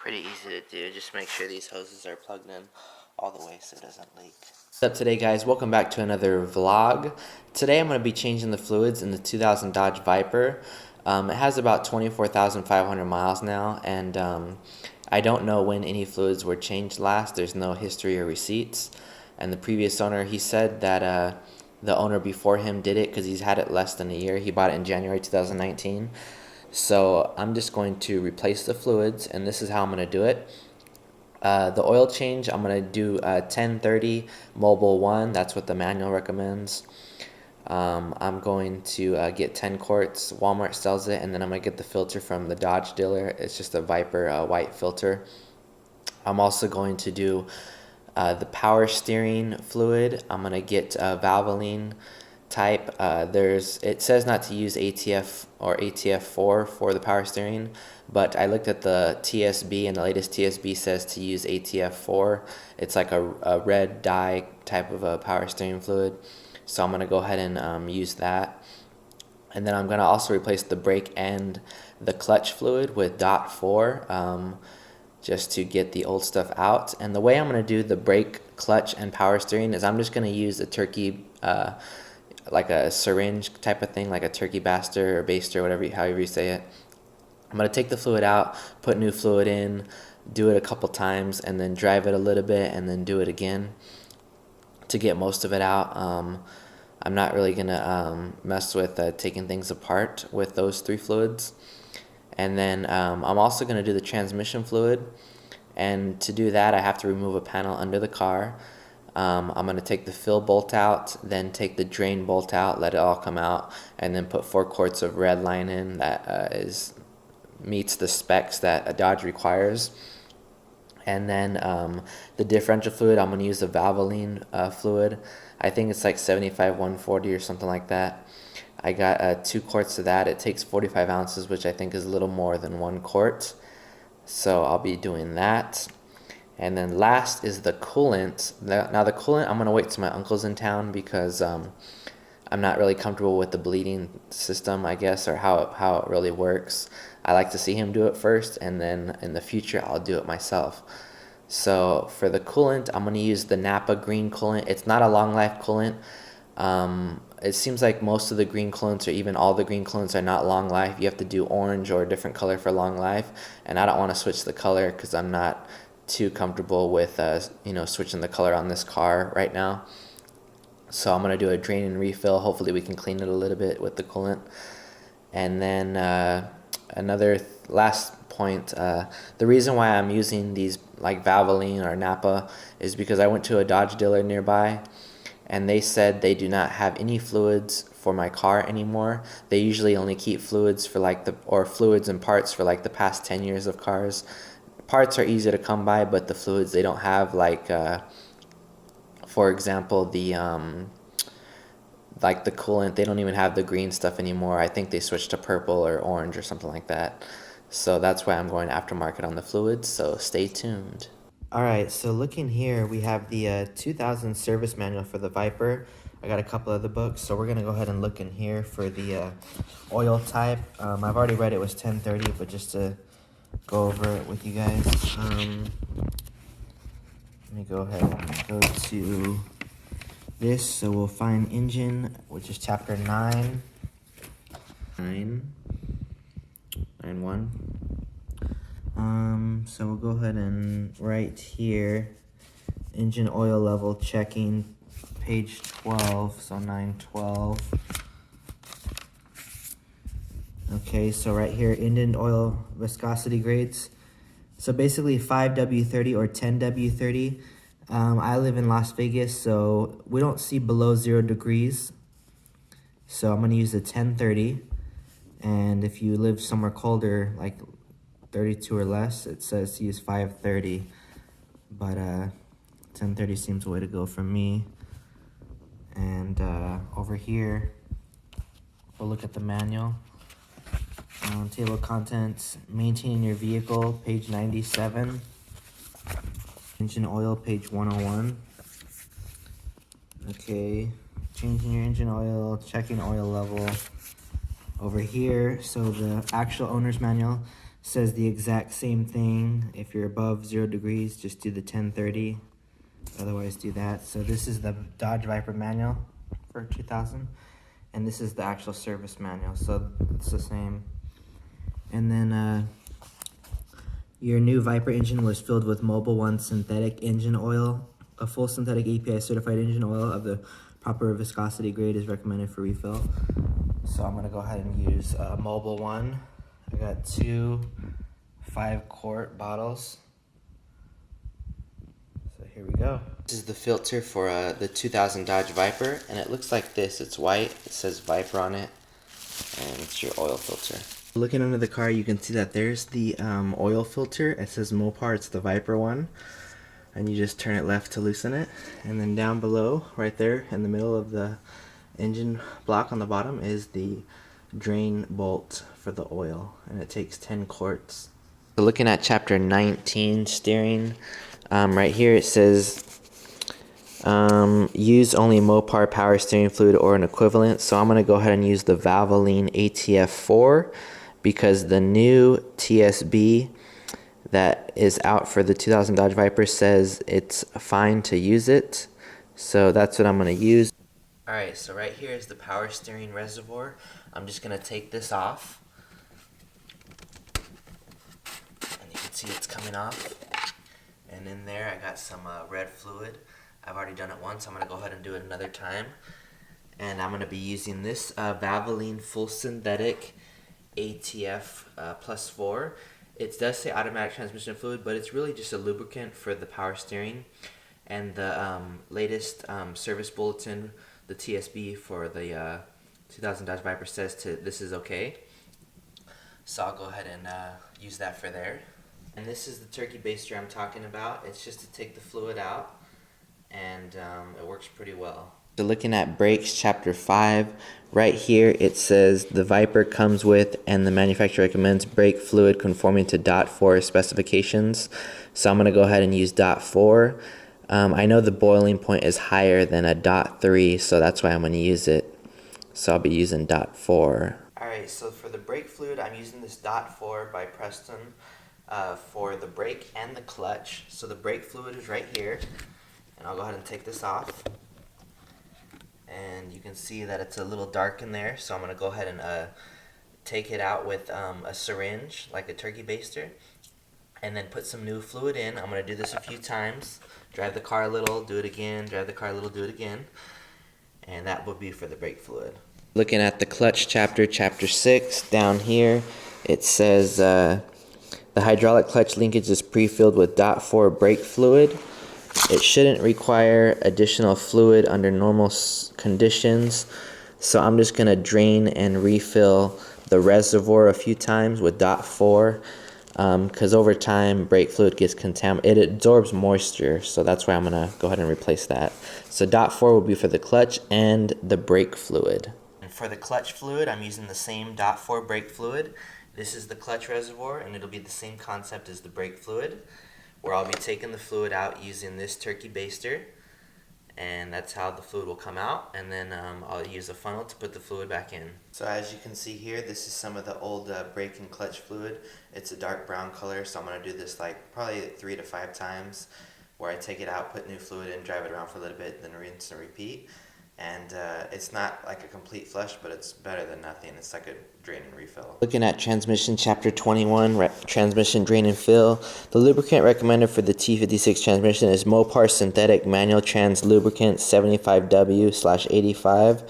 Pretty easy to do. Just make sure these hoses are plugged in all the way so it doesn't leak. What's up today, guys? Welcome back to another vlog. Today I'm going to be changing the fluids in the 2000 Dodge Viper. It has about 24,500 miles now, and I don't know when any fluids were changed last. There's no history or receipts. And the previous owner, he said that the owner before him did it because he's had it less than a year. He bought it in January 2019. So I'm just going to replace the fluids, and this is how I'm going to do it. The oil change, I'm going to do 1030 Mobile 1. That's what the manual recommends. I'm going to get 10 quarts. Walmart sells it, and then I'm going to get the filter from the Dodge dealer. It's just a Viper white filter. I'm also going to do the power steering fluid. I'm going to get Valvoline type. It says not to use ATF or ATF4 for the power steering, but I looked at the TSB, and the latest TSB says to use ATF4. It's like a red dye type of a power steering fluid, so I'm going to go ahead and use that. And then I'm going to also replace the brake and the clutch fluid with .4, just to get the old stuff out. And the way I'm going to do the brake, clutch, and power steering is I'm just going to use a turkey like a syringe type of thing, like a turkey baster or baster, however you say it. I'm going to take the fluid out, put new fluid in, do it a couple times, and then drive it a little bit, and then do it again to get most of it out. I'm not really going to mess with taking things apart with those three fluids. And then I'm also going to do the transmission fluid, and to do that I have to remove a panel under the car. I'm going to take the fill bolt out, then take the drain bolt out, let it all come out, and then put 4 quarts of red line in that meets the specs that a Dodge requires. And then the differential fluid, I'm going to use the Valvoline fluid. I think it's like 75/140 or something like that. I got 2 quarts of that. It takes 45 ounces, which I think is a little more than 1 quart. So I'll be doing that. And then last is the coolant. Now the coolant, I'm going to wait till my uncle's in town because I'm not really comfortable with the bleeding system, I guess, or how it really works. I like to see him do it first, and then in the future I'll do it myself. So for the coolant, I'm going to use the Napa green coolant. It's not a long life coolant. It seems like most of the green coolants, or even all the green coolants, are not long life. You have to do orange or a different color for long life, and I don't want to switch the color because I'm not too comfortable with switching the color on this car right now. So I'm going to do a drain and refill. Hopefully we can clean it a little bit with the coolant. And then another last point, the reason why I'm using these like Valvoline or Napa is because I went to a Dodge dealer nearby, and they said they do not have any fluids for my car anymore. They usually only keep fluids for fluids and parts for like the past 10 years of cars. Parts are easy to come by, but the fluids they don't have, like for example the like the coolant, they don't even have the green stuff anymore. I think they switched to purple or orange or something like that. So that's why I'm going aftermarket on the fluids, so stay tuned. Alright, so looking here, we have the 2000 service manual for the Viper. I got a couple of the books, so we're going to go ahead and look in here for the oil type. I've already read it was 1030, but just to go over it with you guys. Let me go ahead and go to this. So we'll find engine, which is chapter 9. 9.1. So we'll go ahead and write here, engine oil level checking, page 12, so 912. Okay, so right here, engine oil viscosity grades. So basically 5W30 or 10W30. I live in Las Vegas, so we don't see below 0 degrees. So I'm going to use the 1030. And if you live somewhere colder, like 32 or less, it says to use 530. But 1030 seems the way to go for me. And over here, we'll look at the manual. Table of contents, maintaining your vehicle, page 97. Engine oil, page 101. Okay, changing your engine oil, checking oil level. Over here, so the actual owner's manual Says the exact same thing. If you're above 0 degrees, just do the 1030. Otherwise, do that. So this is the Dodge Viper manual for 2000, and this is the actual service manual. So it's the same. And then your new Viper engine was filled with Mobil 1 synthetic engine oil. A full synthetic API certified engine oil of the proper viscosity grade is recommended for refill. So I'm gonna go ahead and use Mobil 1. I got 2 5-quart bottles. So here we go. This is the filter for the 2000 Dodge Viper, and it looks like this. It's white, it says Viper on it, and it's your oil filter. Looking under the car, you can see that there's the oil filter. It says Mopar, it's the Viper one. And you just turn it left to loosen it. And then down below, right there in the middle of the engine block on the bottom, is the drain bolt for the oil, and it takes 10 quarts. So looking at chapter 19, steering, right here it says use only Mopar power steering fluid or an equivalent. So I'm going to go ahead and use the Valvoline ATF4 because the new TSB that is out for the 2000 Dodge Viper says it's fine to use it. So that's what I'm going to use. Alright, so right here is the power steering reservoir. I'm just going to take this off. And you can see it's coming off. And in there I got some red fluid. I've already done it once. I'm going to go ahead and do it another time. And I'm going to be using this Valvoline Full Synthetic ATF plus 4. It does say automatic transmission fluid, but it's really just a lubricant for the power steering. And the latest service bulletin, the TSB for the 2000 Dodge Viper says this is okay. So I'll go ahead and use that for there. And this is the turkey baster I'm talking about. It's just to take the fluid out, and it works pretty well. So looking at brakes, chapter 5, right here it says the Viper comes with and the manufacturer recommends brake fluid conforming to .4 specifications. So I'm going to go ahead and use .4. I know the boiling point is higher than a .3, so that's why I'm going to use it. So I'll be using .4. Alright, so for the brake fluid, I'm using this .4 by Preston for the brake and the clutch. So the brake fluid is right here, and I'll go ahead and take this off. And you can see that it's a little dark in there, so I'm going to go ahead and take it out with a syringe, like a turkey baster, and then put some new fluid in. I'm going to do this a few times. Drive the car a little, do it again, drive the car a little, do it again. And that would be for the brake fluid. Looking at the clutch chapter, chapter 6, down here, it says the hydraulic clutch linkage is pre-filled with .4 brake fluid. It shouldn't require additional fluid under normal conditions, so I'm just going to drain and refill the reservoir a few times with .4 because over time brake fluid gets contaminated. It absorbs moisture, so that's why I'm going to go ahead and replace that. So .4 will be for the clutch and the brake fluid. And for the clutch fluid, I'm using the same .4 brake fluid. This is the clutch reservoir, and it'll be the same concept as the brake fluid, where I'll be taking the fluid out using this turkey baster, and that's how the fluid will come out, and then I'll use a funnel to put the fluid back in. So as you can see here, this is some of the old brake and clutch fluid. It's a dark brown color, so I'm going to do this like probably 3 to 5 times, where I take it out, put new fluid in, drive it around for a little bit, then rinse and repeat. And it's not like a complete flush, but it's better than nothing. It's like a drain and refill. Looking at transmission chapter 21, transmission drain and fill. The lubricant recommended for the T56 transmission is Mopar synthetic manual trans lubricant 75W/85.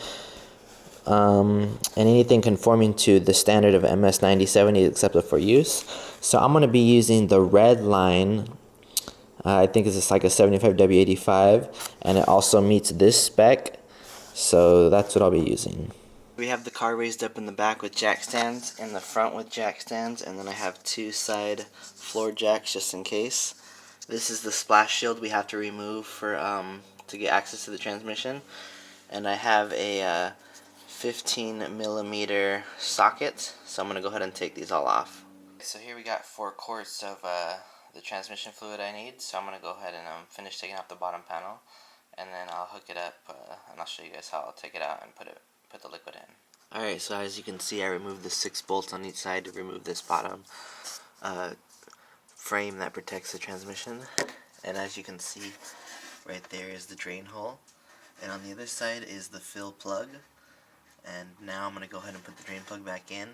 And anything conforming to the standard of MS-9070 is accepted for use. So I'm going to be using the red line. I think it's like a 75W85, and it also meets this spec. So that's what I'll be using. We have the car raised up in the back with jack stands, in the front with jack stands, and then I have 2 side floor jacks just in case. This is the splash shield we have to remove for to get access to the transmission. And I have a 15mm socket, so I'm going to go ahead and take these all off. So here we got 4 quarts of the transmission fluid I need, so I'm going to go ahead and finish taking off the bottom panel. And then I'll hook it up, and I'll show you guys how I'll take it out and put the liquid in. Alright, so as you can see, I removed the 6 bolts on each side to remove this bottom frame that protects the transmission. And as you can see, right there is the drain hole. And on the other side is the fill plug. And now I'm going to go ahead and put the drain plug back in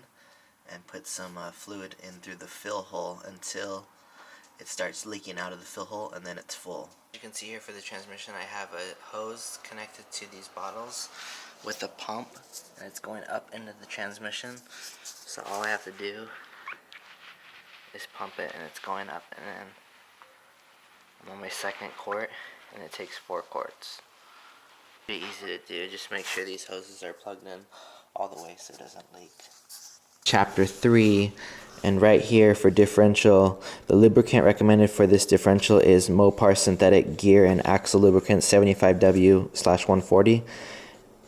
and put some fluid in through the fill hole until it starts leaking out of the fill hole and then it's full. You can see here for the transmission I have a hose connected to these bottles with a pump, and it's going up into the transmission. So all I have to do is pump it and it's going up, and then I'm on my second quart and it takes 4 quarts. Pretty easy to do, just make sure these hoses are plugged in all the way so it doesn't leak. Chapter 3, and right here for differential, the lubricant recommended for this differential is Mopar synthetic gear and axle lubricant 75W/140.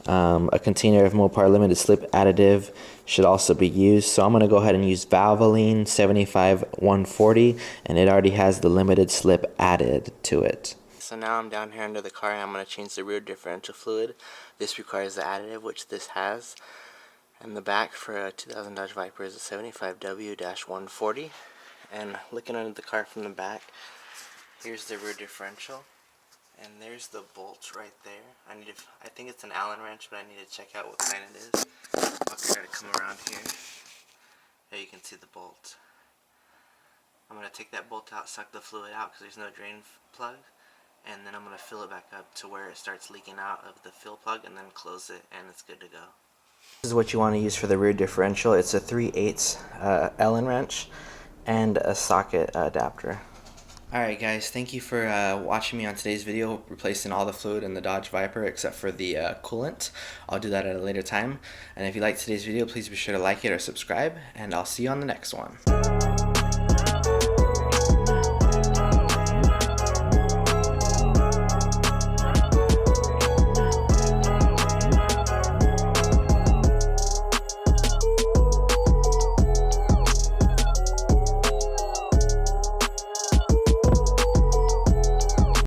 A container of Mopar limited slip additive should also be used. So I'm going to go ahead and use Valvoline 75/140, and it already has the limited slip added to it. So now I'm down here under the car and I'm going to change the rear differential fluid. This requires the additive, which this has. And the back for a 2000 Dodge Viper is a 75W-140. And looking under the car from the back, here's the rear differential. And there's the bolt right there. I think it's an Allen wrench, but I need to check out what kind it is. I'll try to come around here. There you can see the bolt. I'm going to take that bolt out, suck the fluid out because there's no drain plug. And then I'm going to fill it back up to where it starts leaking out of the fill plug, and then close it, and it's good to go. This is what you want to use for the rear differential. It's a 3/8 Allen wrench and a socket adapter. Alright guys, thank you for watching me on today's video, replacing all the fluid in the Dodge Viper except for the coolant. I'll do that at a later time. And if you liked today's video, please be sure to like it or subscribe, and I'll see you on the next one.